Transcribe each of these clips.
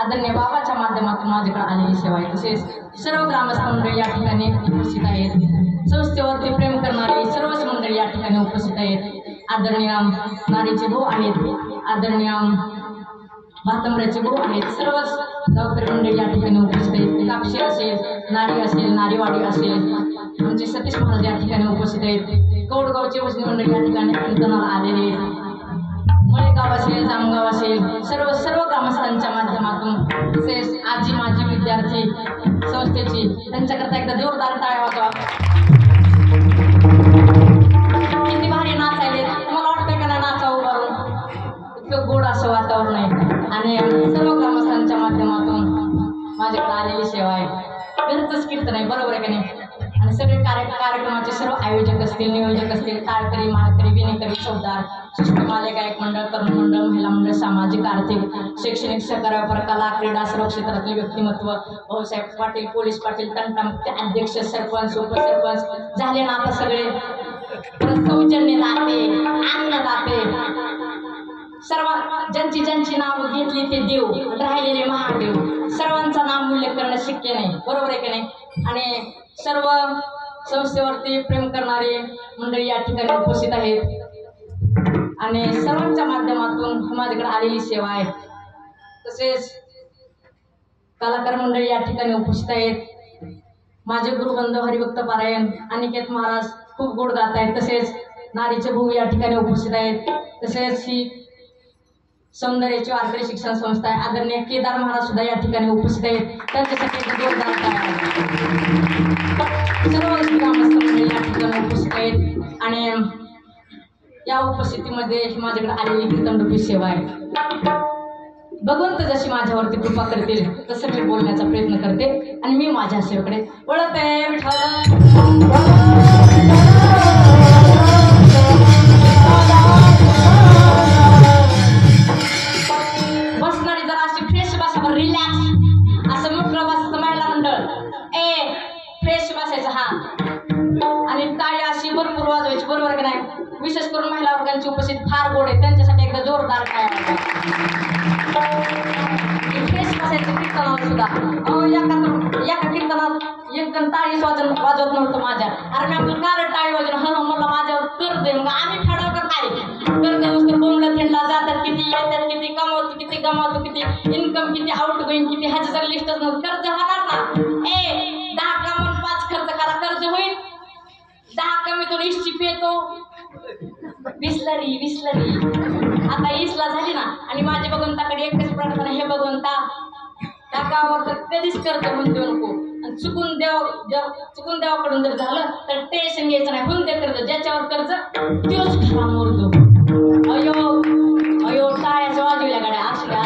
आदरणीय बाबाच्या माध्यमातून माझ्याकडे आलेली सेवा आहे। तसेच सर्व ग्रामस्थ मंडळी या ठिकाणी उपस्थित आहेत। संस्थेवरती प्रेम करणारी सर्वच मंडळी या ठिकाणी उपस्थित आहेत। आदरणीय नारीचे भाऊ आहेत, आदरणीय भातंबऱ्याचे भाऊ आहेत, सर्वच गावकरी मंडळी या ठिकाणी उपस्थित आहेत। कापशी असेल, नारी असेल, नारीवाडी असेल, म्हणजे सतीश महाराज या ठिकाणी उपस्थित आहेत। कौडगावचे वसनी मंडळी या ठिकाणी कीर्तनाला आलेले आहेत। मळेगाव असेल, जामगाव असेल, सर्व ग्रामस्थांच्या माध्यमातून तसेच आजी माजी विद्यार्थी संस्थेची त्यांच्याकरता एकदा जोरदार टाळ्या वाजवा। किती भारी नाचायले, तुम्हाला वाटतं का नाचावं उभारून? इतकं गोड असं वातावरण आहे आणि सर्व ग्रामस्थांच्या माध्यमातून माझ्याकडे आलेली सेवा आहे। घरचंच कीर्तन आहे, बरोबर आहे का नाही? आणि सगळे कार्यक्रमाचे सर्व आयोजक असतील, नियोजक असतील, टाळकरी, माळकरी, विणेकरी, चौदार, शिष्टमाले, गायक मंडळ, तरुण मंडळ, महिला मंडळ, सामाजिक, आर्थिक, शैक्षणिक, सहकार, व्यापार, कला, क्रीडा, सर्व क्षेत्रातले व्यक्तिमत्व, भाऊसाहेब पाटील, पोलीस पाटील, तंटामुक्ती अध्यक्ष, सरपंच, उपसरपंच झाले ना आता सगळे, सौजन्य दाते, अन्नदाते, सर्व ज्यांची नाव घेतली ते देव, राहिलेले महादेव, सर्वांचं नाम उल्लेख करणं शक्य नाही, बरोबर आहे की नाही? आणि सर्व संस्थेवरती प्रेम करणारे मंडळी या ठिकाणी उपस्थित आहेत आणि सर्वांच्या माध्यमातून माझ्याकडे आलेली सेवा आहे। तसेच कलाकार मंडळी या ठिकाणी उपस्थित आहेत। माझे गुरुबंधू हरिभक्त पारायण अनिकेत महाराज खूप गोड गात आहेत। तसेच नारीचे भाऊ या ठिकाणी उपस्थित आहेत। तसेच ही सौंदर्याची वारकरी शिक्षण संस्था आहे, आदरणीय केदार महाराज सुद्धा या ठिकाणी उपस्थित आहेत। त्यांच्यासाठी जोरदार सर्व ग्रामस्थ मंडळी या ठिकाणी उपस्थित आहेत आणि या उपस्थितीमध्ये माझ्याकडे आलेली कीर्तनरूपी सेवा आहे। भगवंत जशी माझ्यावरती कृपा करतील तसं मी बोलण्याचा प्रयत्न करते आणि मी माझ्या सेवेकडे वळते। बसणारी जरा अशी फ्रेश बसा, रिलॅक्स असं मोकळं बसायचं महिला मंडळ, फ्रेश बसायचं हा, आणि टाळी अशी भरपूर वाजवायची, बरोबर की नाही? विशेष करून महिला वर्गांची उपस्थित फार गोड आहे, त्यांच्यासाठी एकदा जोरदार टाळ्या। फ्रेश बसायचं कीर्तनावर सुद्धा, एका कीर्तनात एक जण टाळी वाजवत नव्हतं माझ्या, अरे मी आपलं कारण टाळी वाजवलं, मला माझ्यावर कर्ज आहे, मग आम्ही फेडाव का काय? कर्ज नुसतं बोंबलं थेंडला जातात किती, येतात किती, कमवतो किती, गमावतो किती, इन्कम किती, आउट गोईंग किती, ह्याचं लिस्टच नव्हतं। कर्ज होणार ना? 10 कमवून 5 खर्च करा, कर्ज होईल? 10 कमीतून 20 येतो, विसलरी विसलरी आता इसला झाली ना आणि माझ्या भगवंताकडे एकच प्रार्थना, हे भगवंता त्या गावावर तर कधीच करतो म्हणतो नको, आणि चुकून देवाकडून जर झालं तर टेन्शन घ्यायचं नाही, होऊन ते कर्ज ज्याच्यावर कर्ज तोच खरा मोरतो. अयो अयो टाळ्याच्या वाजवल्या गाड्या, असू द्या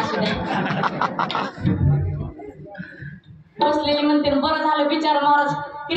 बसलेली म्हणते बरं झालं बिचारा महाराज